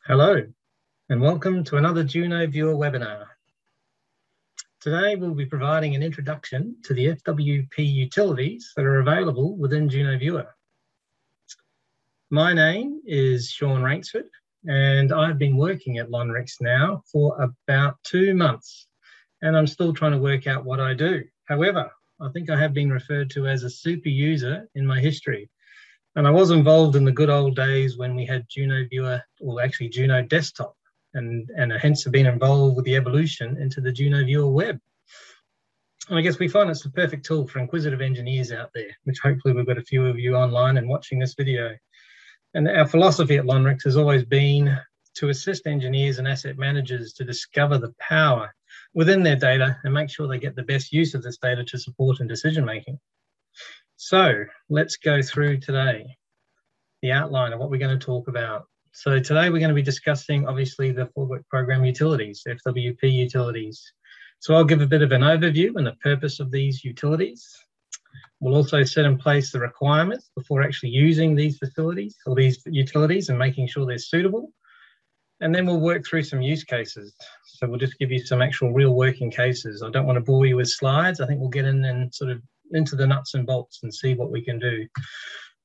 Hello, and welcome to another JunoViewer webinar. Today, we'll be providing an introduction to the FWP utilities that are available within JunoViewer. My name is Sean Rainsford, and I've been working at Lonrix now for about 2 months, and I'm still trying to work out what I do. However, I think I have been referred to as a super user in my history. And I was involved in the good old days when we had JunoViewer, or actually Juno Desktop, and hence have been involved with the evolution into the JunoViewer web. And I guess we find it's the perfect tool for inquisitive engineers out there, which hopefully we've got a few of you online and watching this video. And our philosophy at Lonrix has always been to assist engineers and asset managers to discover the power within their data and make sure they get the best use of this data to support in decision making. So let's go through today the outline of what we're going to talk about. So today we're going to be discussing obviously the FWP program utilities, FWP utilities. So I'll give a bit of an overview and the purpose of these utilities. We'll also set in place the requirements before actually using these facilities or these utilities and making sure they're suitable. And then we'll work through some use cases. So we'll just give you some actual real working cases. I don't want to bore you with slides. I think we'll get in and sort of into the nuts and bolts and see what we can do.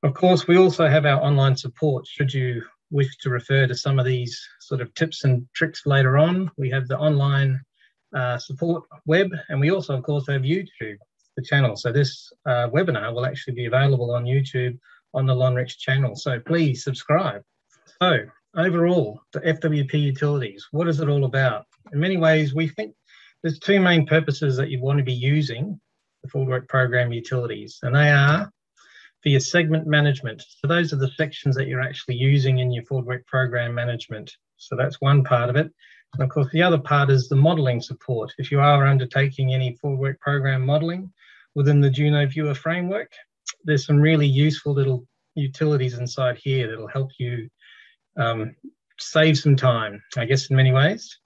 Of course, we also have our online support. Should you wish to refer to some of these sort of tips and tricks later on, we have the online support web, and we also, of course, have YouTube, the channel. So this webinar will actually be available on YouTube on the Lonrix channel. So please subscribe. So overall, the FWP utilities, what is it all about? In many ways, we think there's two main purposes that you want to be using the FWP program utilities, and they are for your segment management. So those are the sections that you're actually using in your FWP program management. So that's one part of it. And of course, the other part is the modeling support. If you are undertaking any FWP program modeling within the JunoViewer framework, there's some really useful little utilities inside here that'll help you save some time, I guess, in many ways.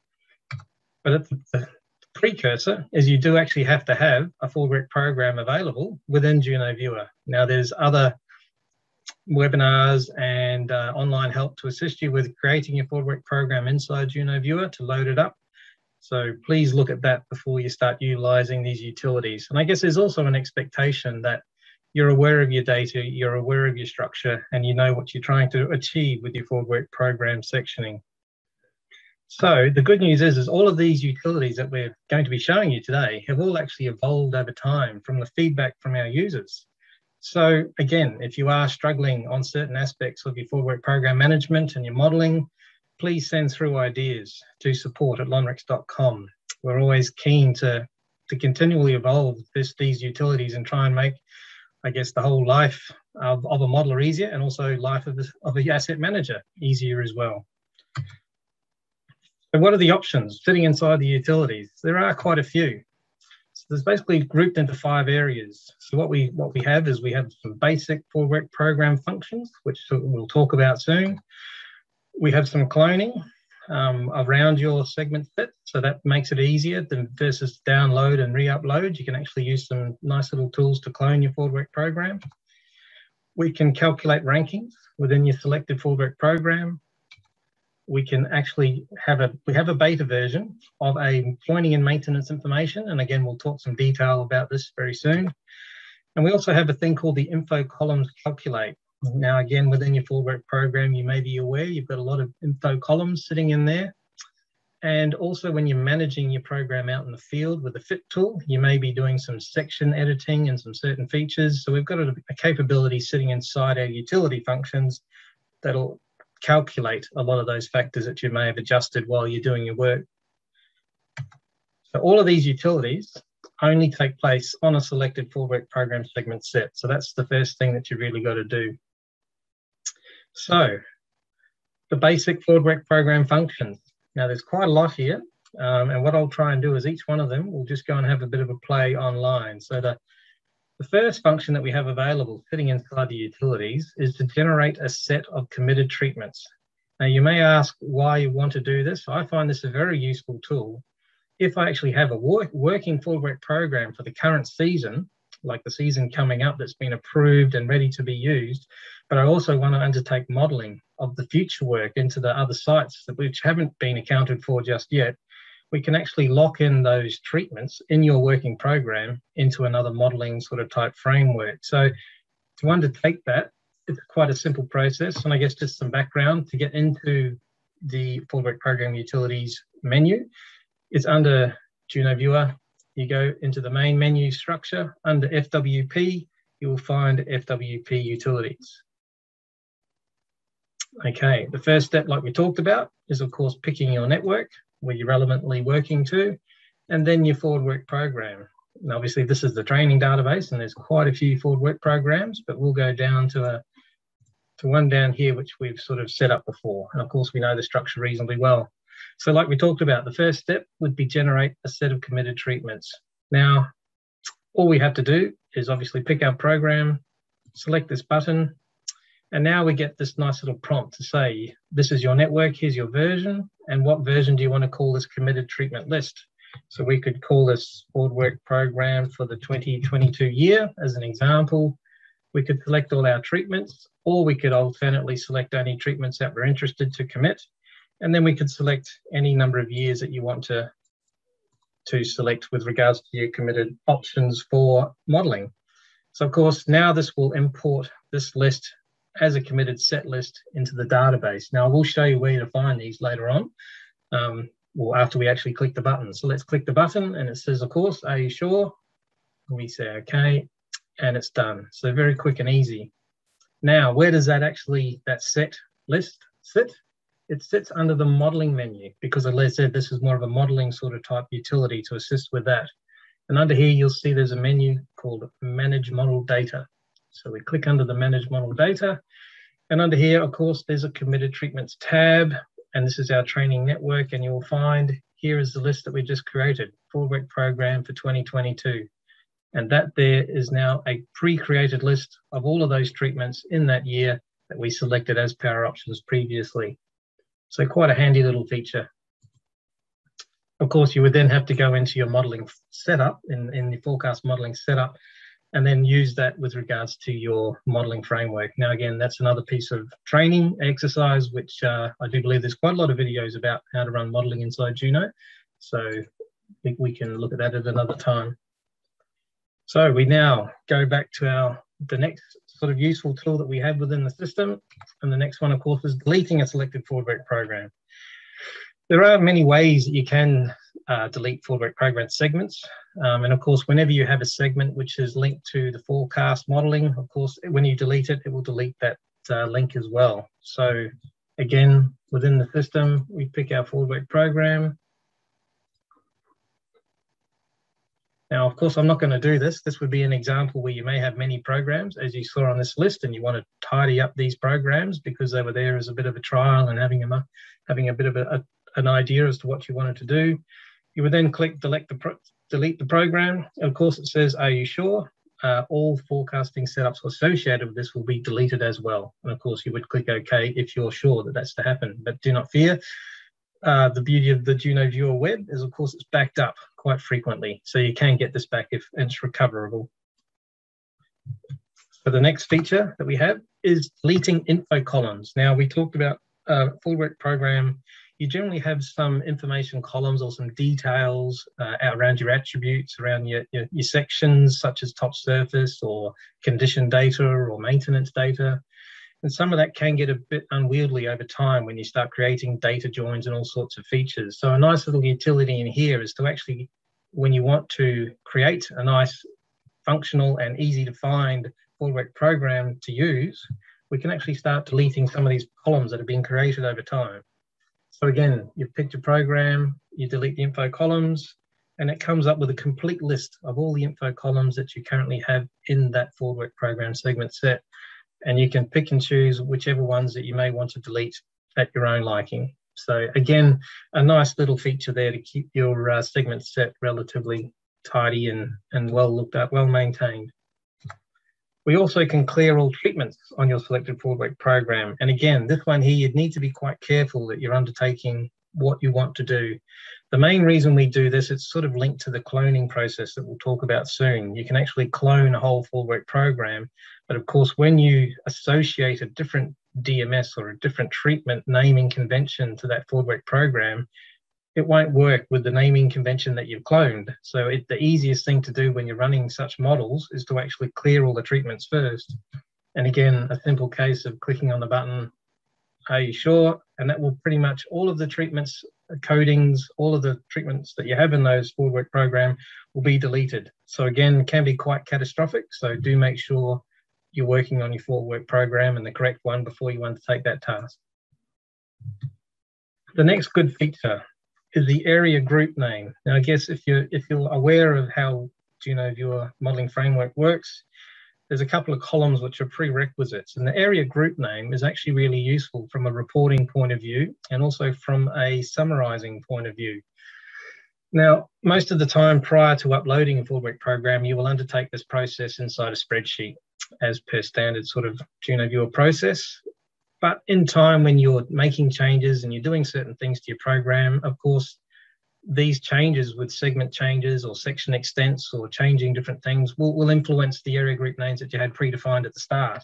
But at the precursor is you do actually have to have a FWP program available within JunoViewer. Now, there's other webinars and online help to assist you with creating your FWP program inside JunoViewer to load it up. So please look at that before you start utilizing these utilities. And I guess there's also an expectation that you're aware of your data, you're aware of your structure, and you know what you're trying to achieve with your FWP program sectioning. So the good news is all of these utilities that we're going to be showing you today have all actually evolved over time from the feedback from our users. So again, if you are struggling on certain aspects of your FWP program management and your modeling, please send through ideas to support@lonrix.com. We're always keen to continually evolve these utilities and try and make, I guess, the whole life of a modeler easier, and also life of the asset manager easier as well. So what are the options sitting inside the utilities? There are quite a few. So there's basically grouped into 5 areas. So what we have is we have some basic FWP program functions, which we'll talk about soon. We have some cloning around your segment set, so that makes it easier than versus download and re-upload. You can actually use some nice little tools to clone your FWP program. We can calculate rankings within your selected FWP program. We can actually have a beta version of a joining and maintenance information. And again, we'll talk some detail about this very soon. And we also have a thing called the info columns calculate. Now, again, within your FWP program, you may be aware you've got a lot of info columns sitting in there. And also when you're managing your program out in the field with the fit tool, you may be doing some section editing and some certain features. So we've got a capability sitting inside our utility functions that'll calculate a lot of those factors that you may have adjusted while you're doing your work. So all of these utilities only take place on a selected FWP program segment set. So that's the first thing that you really got to do. So the basic FWP program functions. Now there's quite a lot here. And what I'll try and do is each one of them, we'll just go and have a bit of a play online. So the first function that we have available sitting inside the utilities is to generate a set of committed treatments. Now you may ask why you want to do this. I find this a very useful tool. If I actually have a working FWP program for the current season, like the season coming up that's been approved and ready to be used, but I also want to undertake modelling of the future work into the other sites which haven't been accounted for just yet. We can actually lock in those treatments in your working program into another modelling sort of type framework. So to undertake that, it's quite a simple process. And I guess just some background to get into the FWP Program Utilities menu. It's under JunoViewer. You go into the main menu structure. Under FWP, you will find FWP Utilities. Okay, the first step, like we talked about, is of course picking your network where you're relevantly working to, and then your FWP program. And obviously this is the training database, and there's quite a few FWP programs, but we'll go down to one down here which we've sort of set up before. And of course we know the structure reasonably well. So like we talked about, the first step would be generate a set of committed treatments. Now, all we have to do is obviously pick our program, select this button, and now we get this nice little prompt to say, this is your network, here's your version, and what version do you want to call this committed treatment list? So we could call this FWP program for the 2022 year as an example. We could select all our treatments, or we could alternately select only treatments that we're interested to commit. And then we could select any number of years that you want to select with regards to your committed options for modelling. So of course, now this will import this list as a committed set list into the database. Now, I will show you where to find these later on, or after we actually click the button. So let's click the button, and it says, of course, are you sure? We say, okay, and it's done. So very quick and easy. Now, where does that set list sit? It sits under the modelling menu, because as I said, this is more of a modelling sort of type utility to assist with that. And under here, you'll see there's a menu called Manage Model Data. So we click under the Manage Model Data, and under here, of course, there's a Committed Treatments tab, and this is our training network, and you'll find here is the list that we just created, FWP program for 2022. And that there is now a pre-created list of all of those treatments in that year that we selected as power options previously. So quite a handy little feature. Of course, you would then have to go into your modelling setup, in the forecast modelling setup, and then use that with regards to your modelling framework. Now, again, that's another piece of training exercise, which I do believe there's quite a lot of videos about how to run modelling inside Juno. So I think we can look at that at another time. So we now go back to the next sort of useful tool that we have within the system. And the next one, of course, is deleting a selected FWP program. There are many ways that you can delete FWP program segments. And of course, whenever you have a segment which is linked to the forecast modelling, of course, when you delete it, it will delete that link as well. So again, within the system, we pick our FWP program. Now, of course, I'm not going to do this. This would be an example where you may have many programs, as you saw on this list, and you want to tidy up these programs because they were there as a bit of a trial and having a bit of an idea as to what you wanted to do. You would then click delete the program. And of course, it says, are you sure? All forecasting setups associated with this will be deleted as well. And of course, you would click OK if you're sure that that's to happen. But do not fear. The beauty of the JunoViewer web is, of course, it's backed up quite frequently. So you can get this back if it's recoverable. So the next feature that we have is deleting info columns. Now, we talked about FWP program. You generally have some information columns or some details around your attributes, around your sections, such as top surface or condition data or maintenance data. And some of that can get a bit unwieldy over time when you start creating data joins and all sorts of features. So a nice little utility in here is to actually, when you want to create a nice functional and easy to find FWP program to use, we can actually start deleting some of these columns that have been created over time. So again, you've picked your program, you delete the info columns, and it comes up with a complete list of all the info columns that you currently have in that FWP program segment set. And you can pick and choose whichever ones that you may want to delete at your own liking. So again, a nice little feature there to keep your segment set relatively tidy and well looked at, well maintained. We also can clear all treatments on your selected FWP program. And again, this one here, you'd need to be quite careful that you're undertaking what you want to do. The main reason we do this, it's sort of linked to the cloning process that we'll talk about soon. You can actually clone a whole forward program, but of course, when you associate a different DMS or a different treatment naming convention to that forward program, it won't work with the naming convention that you've cloned. So the easiest thing to do when you're running such models is to actually clear all the treatments first. And again, a simple case of clicking on the button, are you sure? And that will pretty much all of the treatments, codings, all of the treatments that you have in those forward program will be deleted. So again, it can be quite catastrophic. So do make sure you're working on your forward program and the correct one before you undertake that task. The next good feature is the area group name. Now, I guess if you're aware of how JunoViewer modeling framework works, there's a couple of columns which are prerequisites, and the area group name is actually really useful from a reporting point of view and also from a summarizing point of view. Now, most of the time prior to uploading a forward program, you will undertake this process inside a spreadsheet as per standard sort of JunoViewer process. But in time, when you're making changes and you're doing certain things to your program, of course, these changes with segment changes or section extents or changing different things will influence the area group names that you had predefined at the start.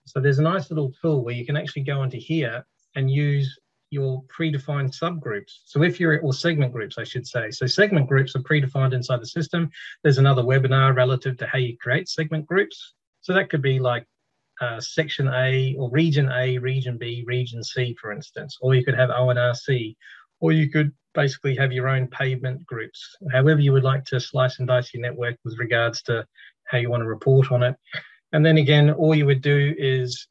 So there's a nice little tool where you can actually go into here and use your predefined subgroups. So if you're, or segment groups, I should say. So segment groups are predefined inside the system. There's another webinar relative to how you create segment groups. So that could be like section A or region A, region B, region C, for instance, or you could have ONRC, or you could basically have your own pavement groups, however you would like to slice and dice your network with regards to how you want to report on it. And then again, all you would do is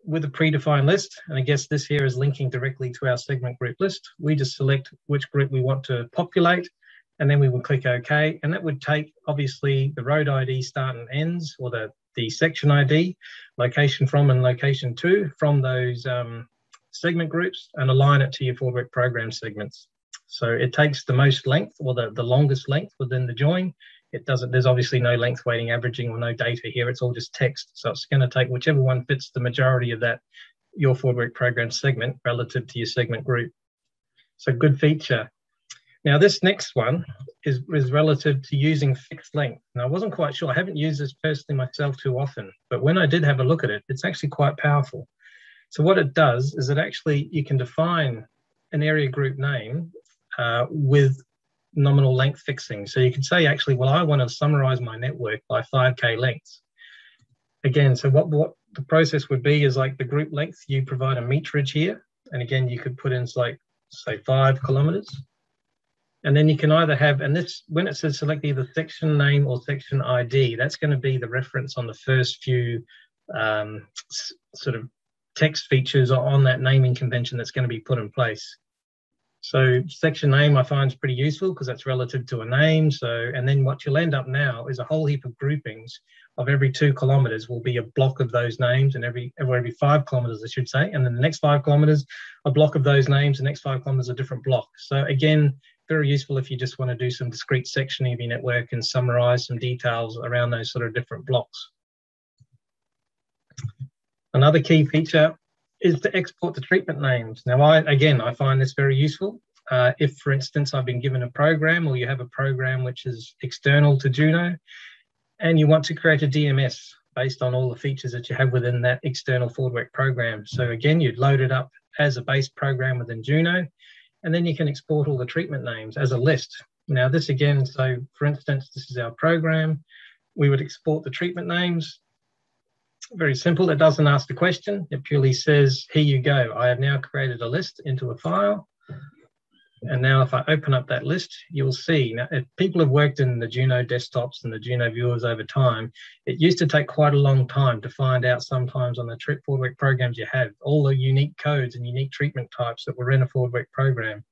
with a predefined list, and I guess this here is linking directly to our segment group list, we just select which group we want to populate, and then we will click OK, and that would take obviously the road ID start and ends, or the section ID, location from and location to from those segment groups, and align it to your forward program segments. So it takes the most length, or the longest length within the join. It doesn't, there's obviously no length weighting averaging or no data here, it's all just text. So it's going to take whichever one fits the majority of that, your forward program segment relative to your segment group. So good feature. Now this next one is relative to using fixed length. Now I wasn't quite sure, I haven't used this personally myself too often, but when I did have a look at it, it's actually quite powerful. So what it does is it actually, you can define an area group name with nominal length fixing. So you can say actually, well, I want to summarize my network by 5K lengths. Again, so what the process would be is like the group length, you provide a meterage here. And again, you could put in like, say 5 kilometers. And then you can either have, and this, when it says select either section name or section ID, that's going to be the reference on the first few sort of text features on that naming convention that's going to be put in place. So section name I find is pretty useful because that's relative to a name. So, and then what you'll end up now is a whole heap of groupings of every 2 kilometers will be a block of those names, and every 5 kilometers, I should say. And then the next 5 kilometers, a block of those names, the next 5 kilometers, a different block. So again, very useful if you just want to do some discrete sectioning of your network and summarize some details around those sort of different blocks. Another key feature is to export the treatment names. Now, I find this very useful. If, for instance, I've been given a program, or you have a program which is external to Juno, and you want to create a DMS based on all the features that you have within that external forward program. So again, you'd load it up as a base program within Juno, and then you can export all the treatment names as a list. Now this again, so for instance, this is our program. We would export the treatment names. Very simple, it doesn't ask the question. It purely says, here you go. I have now created a list into a file. And now if I open up that list, you'll see, now if people have worked in the Juno desktops and the Juno viewers over time, it used to take quite a long time to find out sometimes on the forward programs you have, all the unique codes and unique treatment types that were in a forward program.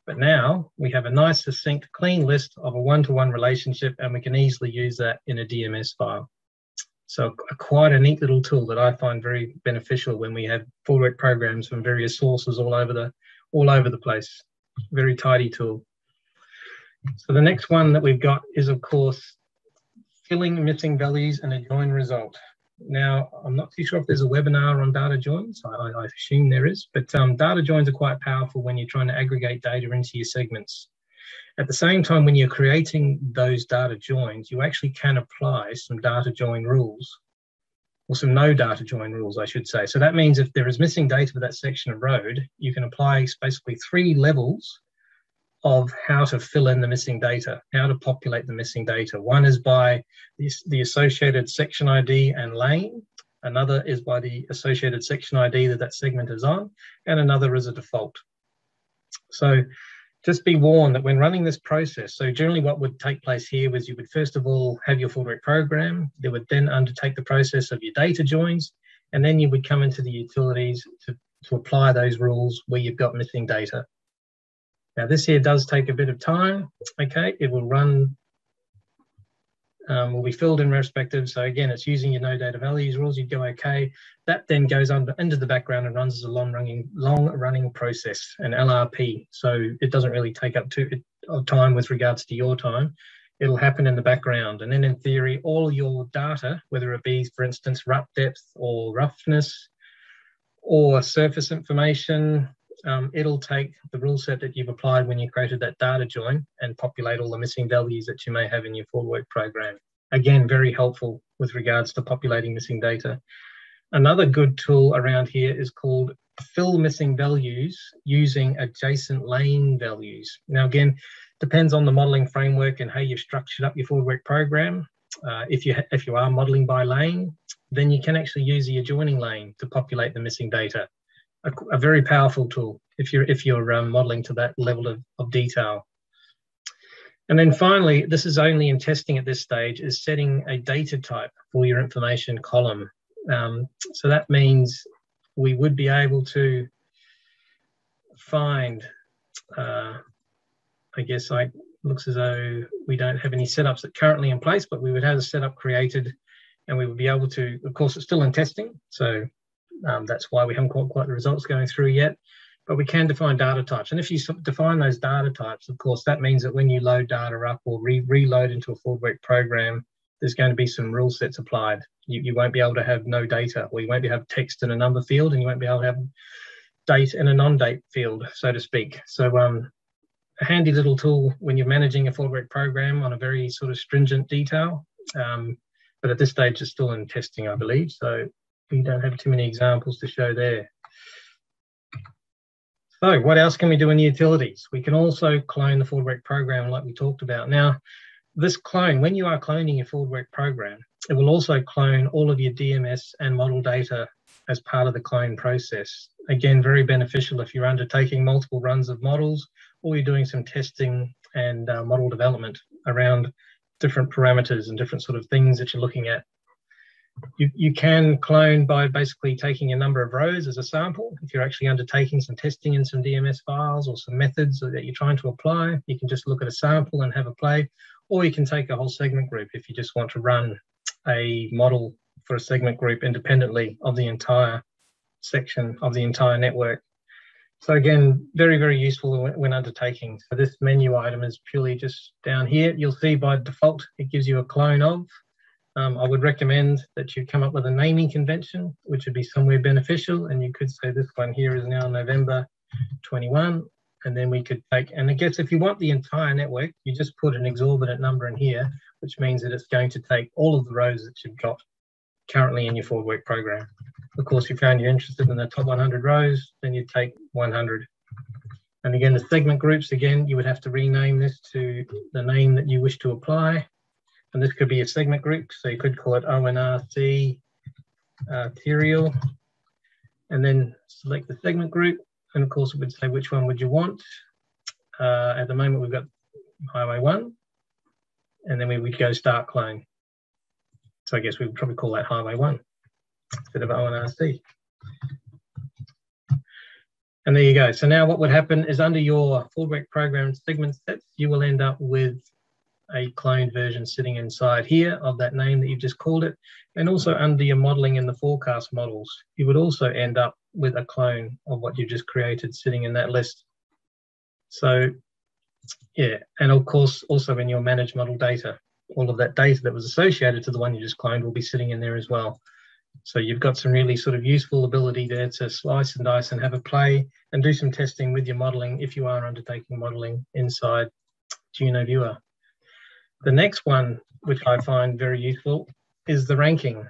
But now we have a nice, succinct, clean list of a one-to-one relationship, and we can easily use that in a DMS file. So quite a neat little tool that I find very beneficial when we have forward programs from various sources all over the place. Very tidy tool. So the next one that we've got is, of course, filling missing values in a join result. Now, I'm not too sure if there's a webinar on data joins. I assume there is, but data joins are quite powerful when you're trying to aggregate data into your segments. At the same time, when you're creating those data joins, you actually can apply some data join rules, or some no data join rules, I should say. So that means if there is missing data for that section of road, you can apply basically 3 levels of how to fill in the missing data, how to populate the missing data. One is by the associated section ID and lane. Another is by the associated section ID that segment is on, and another is a default. So just be warned that when running this process, so generally what would take place here was you would first of all have your full work program, they would then undertake the process of your data joins, and then you would come into the utilities to apply those rules where you've got missing data. Now this here does take a bit of time, okay? It will run, will be filled in retrospective. So again, it's using your no data values rules, you'd go okay. That then goes into the background and runs as a long running process, an LRP. So it doesn't really take up too much time with regards to your time. It'll happen in the background. And then in theory, all your data, whether it be, for instance, rough depth or roughness or surface information, it'll take the rule set that you've applied when you created that data join and populate all the missing values that you may have in your forward work program. Again, very helpful with regards to populating missing data. Another good tool around here is called fill missing values using adjacent lane values. Now again, depends on the modeling framework and how you've structured up your forward work program. If you are modeling by lane, then you can actually use the adjoining lane to populate the missing data. A very powerful tool if you're modeling to that level of detail. And then finally, this is only in testing at this stage, is setting a data type for your information column. So that means we would be able to find, I guess looks as though we don't have any setups that currently in place, but we would have a setup created and we would be able to, of course, it's still in testing. So that's why we haven't got quite the results going through yet, but we can define data types. And if you define those data types, of course, that means that when you load data up or reload into a forward work program, there's going to be some rule sets applied. You won't be able to have no data, or you won't be able to have text in a number field, and you won't be able to have date in a non-date field, so to speak. So a handy little tool when you're managing a forward work program on a very sort of stringent detail. But at this stage, it's still in testing, I believe. So we don't have too many examples to show there. So what else can we do in the utilities? We can also clone the forward work program like we talked about. Now, this clone, when you are cloning your forward work program, it will also clone all of your DMS and model data as part of the clone process. Again, very beneficial if you're undertaking multiple runs of models or you're doing some testing and model development around different parameters and different sort of things that you're looking at. You can clone by basically taking a number of rows as a sample. If you're actually undertaking some testing in some DMS files or some methods that you're trying to apply, you can just look at a sample and have a play, or you can take a whole segment group if you just want to run a model for a segment group independently of the entire section of the entire network. So again, very, very useful when undertaking. So this menu item is purely just down here. You'll see by default, it gives you a clone of. I would recommend that you come up with a naming convention, which would be somewhere beneficial. And you could say this one here is now November 21. And then we could take, and I guess if you want the entire network, you just put an exorbitant number in here, which means that it's going to take all of the rows that you've got currently in your forward work program. Of course, if you found you're interested in the top 100 rows, then you'd take 100. And again, the segment groups, again, you would have to rename this to the name that you wish to apply. And this could be a segment group, so you could call it ONRC arterial, and then select the segment group. And of course, it would say which one would you want. At the moment, we've got Highway 1, and then we would go start clone. So I guess we would probably call that Highway 1 instead of ONRC. And there you go. So now what would happen is under your forward work program segment sets, you will end up with a cloned version sitting inside here of that name that you've just called it. And also under your modeling in the forecast models, you would also end up with a clone of what you just created sitting in that list. So yeah, and of course, also in your managed model data, all of that data that was associated to the one you just cloned will be sitting in there as well. So you've got some really sort of useful ability there to slice and dice and have a play and do some testing with your modeling if you are undertaking modeling inside JunoViewer. The next one, which I find very useful, is the ranking.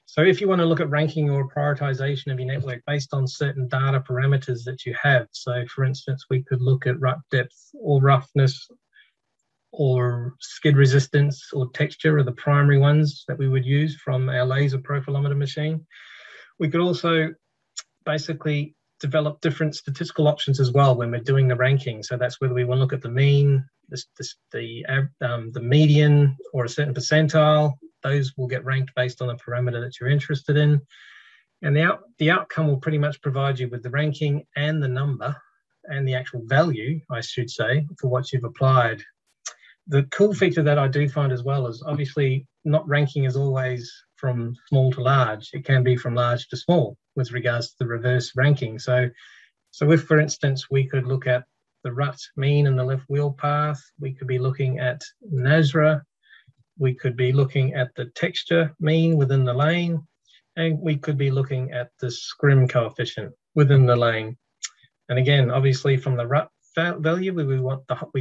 So if you want to look at ranking or prioritization of your network based on certain data parameters that you have, so for instance, we could look at rut depth or roughness or skid resistance or texture are the primary ones that we would use from our laser profilometer machine. We could also basically develop different statistical options as well when we're doing the ranking. So that's whether we want to look at the mean, the median, or a certain percentile. Those will get ranked based on a parameter that you're interested in. And the outcome will pretty much provide you with the ranking and the number and the actual value, I should say, for what you've applied. The cool feature that I do find as well is obviously not ranking is always from small to large. It can be from large to small with regards to the reverse ranking. So if, for instance, we could look at the rut mean and the left wheel path, we could be looking at NASRA, we could be looking at the texture mean within the lane, and we could be looking at the scrim coefficient within the lane. And again, obviously from the rut value, we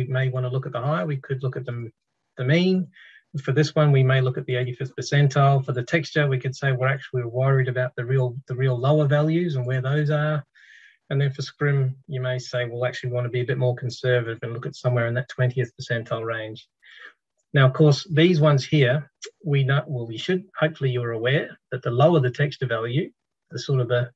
may want to look at the high. We could look at the mean. For this one, we may look at the 85th percentile. For the texture, we could say we're actually worried about the real lower values and where those are. And then for scrim, you may say, we'll actually want to be a bit more conservative and look at somewhere in that 20th percentile range. Now, of course, these ones here, hopefully you're aware that the lower the texture value, the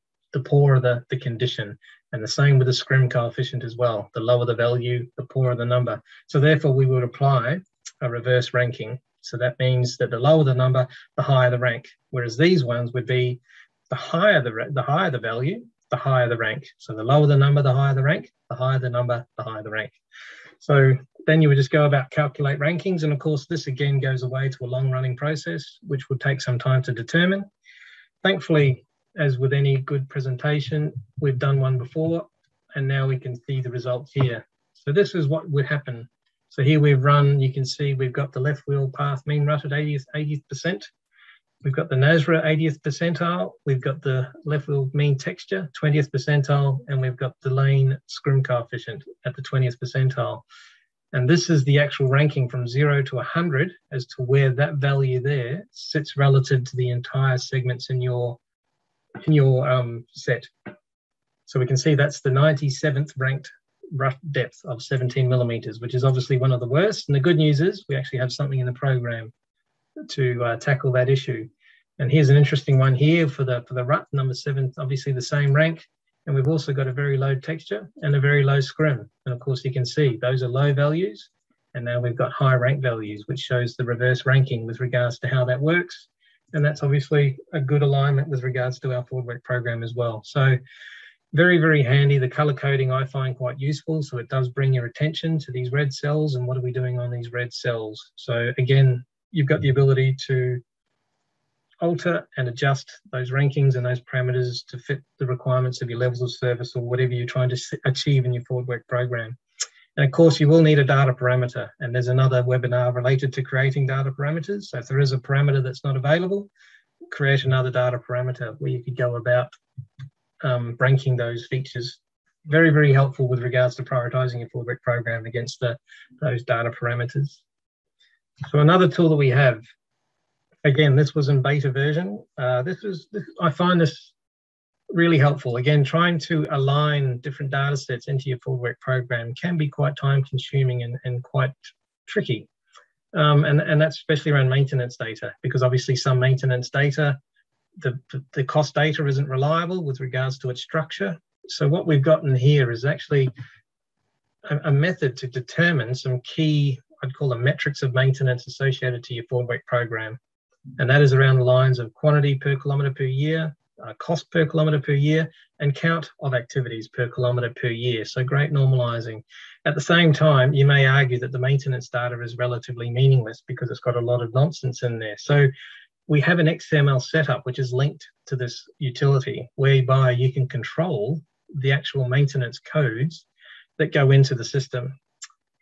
poorer the condition. And the same with the scrim coefficient as well. The lower the value, the poorer the number. So therefore, we would apply a reverse ranking. So that means that the lower the number, the higher the rank. Whereas these ones would be the higher the value, the higher the rank. So the lower the number, the higher the rank, the higher the number, the higher the rank. So then you would just go about calculate rankings. And of course, this again goes away to a long running process, which would take some time to determine. Thankfully, as with any good presentation, we've done one before, and now we can see the results here. So this is what would happen. So here we've run, you can see we've got the left wheel path mean rut at 80th percent. We've got the NASRA 80th percentile. We've got the left wheel mean texture, 20th percentile, and we've got the lane scrim coefficient at the 20th percentile. And this is the actual ranking from 0 to 100 as to where that value there sits relative to the entire segments in your set. So we can see that's the 97th ranked rut depth of 17 millimeters, which is obviously one of the worst. And the good news is we actually have something in the program to tackle that issue. And here's an interesting one here for the rut number 7, obviously the same rank. And we've also got a very low texture and a very low scrim. And of course you can see those are low values. And now we've got high rank values, which shows the reverse ranking with regards to how that works. And that's obviously a good alignment with regards to our forward work program as well. So very, very handy. The color coding I find quite useful. So it does bring your attention to these red cells and what are we doing on these red cells. So again, you've got the ability to alter and adjust those rankings and those parameters to fit the requirements of your levels of service or whatever you're trying to achieve in your forward work program. And of course, you will need a data parameter. And there's another webinar related to creating data parameters. So if there is a parameter that's not available, create another data parameter where you could go about ranking those features. Very, very helpful with regards to prioritizing your forward work program against those data parameters. So another tool that we have, again, this was in beta version. I find this really helpful. Again, trying to align different data sets into your forward work program can be quite time consuming and quite tricky. And that's especially around maintenance data, because obviously some maintenance data, the cost data isn't reliable with regards to its structure. So what we've gotten here is actually a method to determine some key, I'd call them metrics of maintenance associated to your forward work program. And that is around the lines of quantity per kilometre per year, cost per kilometre per year, and count of activities per kilometre per year. So great normalising. At the same time, you may argue that the maintenance data is relatively meaningless because it's got a lot of nonsense in there. So we have an XML setup which is linked to this utility, whereby you can control the actual maintenance codes that go into the system.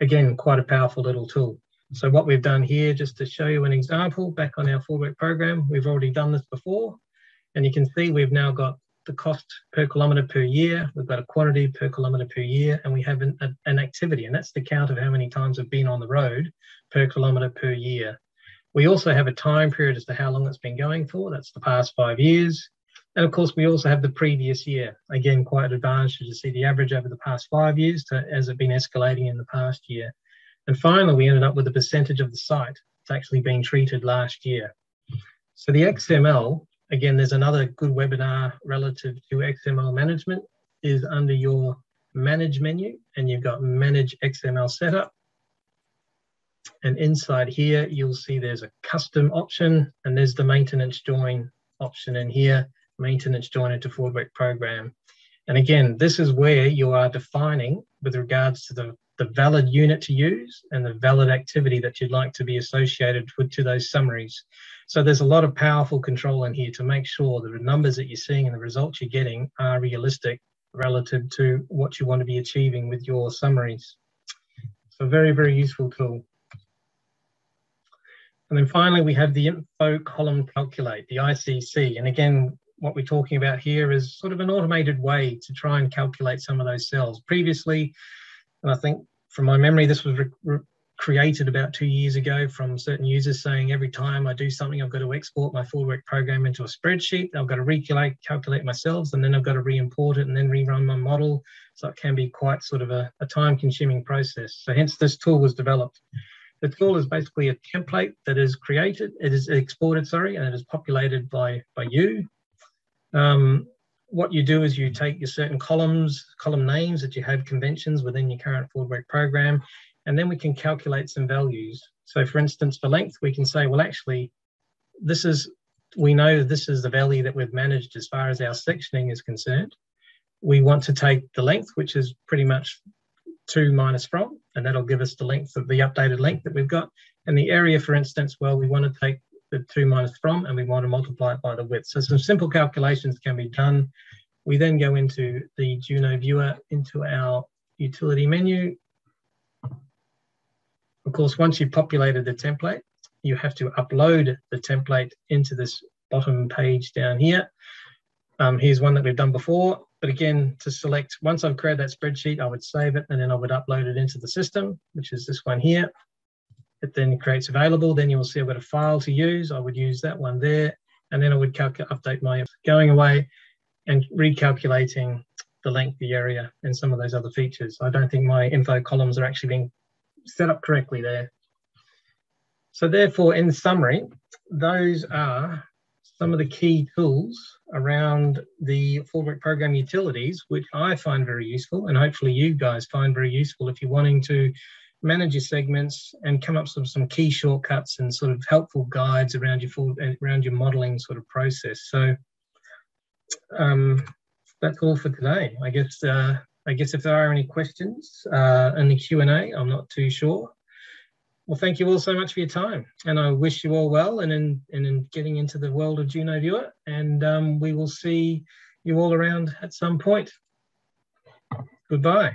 Again, quite a powerful little tool. So what we've done here, just to show you an example, back on our forward program, we've already done this before, and you can see we've now got the cost per kilometre per year, we've got a quantity per kilometre per year, and we have an activity, and that's the count of how many times we've been on the road per kilometre per year. We also have a time period as to how long it's been going for, that's the past 5 years. And of course, we also have the previous year. Again, quite an advantage to see the average over the past 5 years as it's been escalating in the past year. And finally, we ended up with the percentage of the site that's actually been treated last year. So the XML, again, there's another good webinar relative to XML management, is under your Manage menu, and you've got Manage XML Setup. And inside here, you'll see there's a custom option, and there's the maintenance join option in here, maintenance join into forward program. And again, this is where you are defining with regards to the valid unit to use and the valid activity that you'd like to be associated to those summaries. So there's a lot of powerful control in here to make sure that the numbers that you're seeing and the results you're getting are realistic relative to what you want to be achieving with your summaries. So very, very useful tool. And then finally, we have the info column calculate, the ICC. And again, what we're talking about here is sort of an automated way to try and calculate some of those cells. Previously, and I think from my memory, this was created about 2 years ago from certain users saying every time I do something, I've got to export my forward program into a spreadsheet. I've got to calculate my cells, and then I've got to re-import it and then rerun my model. So it can be quite sort of a time-consuming process. So hence this tool was developed. The tool is basically a template that is created, it is exported, sorry, and it is populated by you. What you do is you take your certain column names that you have conventions within your current forward program, and then we can calculate some values. So for instance, for length, we can say, well, actually, we know this is the value that we've managed as far as our sectioning is concerned. We want to take the length, which is pretty much 2 minus from, and that'll give us the length of the updated length that we've got. And the area, for instance, well, we want to take the 2 minus from, and we want to multiply it by the width. So some simple calculations can be done. We then go into the JunoViewer, into our utility menu. Of course, once you've populated the template, you have to upload the template into this bottom page down here. Here's one that we've done before, but again, to select, once I've created that spreadsheet, I would save it, and then I would upload it into the system, which is this one here. It then creates available, then you'll see I've got a file to use. I would use that one there, and then I would update my, going away and recalculating the length, the area, and some of those other features. I don't think my info columns are actually being set up correctly there. So therefore, in summary, those are some of the key tools around the forward program utilities, which I find very useful, and hopefully you guys find very useful if you're wanting to manage your segments and come up with some key shortcuts and sort of helpful guides around your modeling sort of process. So that's all for today. I guess if there are any questions in the Q&A, I'm not too sure. Well, thank you all so much for your time, and I wish you all well and in getting into the world of JunoViewer, and we will see you all around at some point. Goodbye.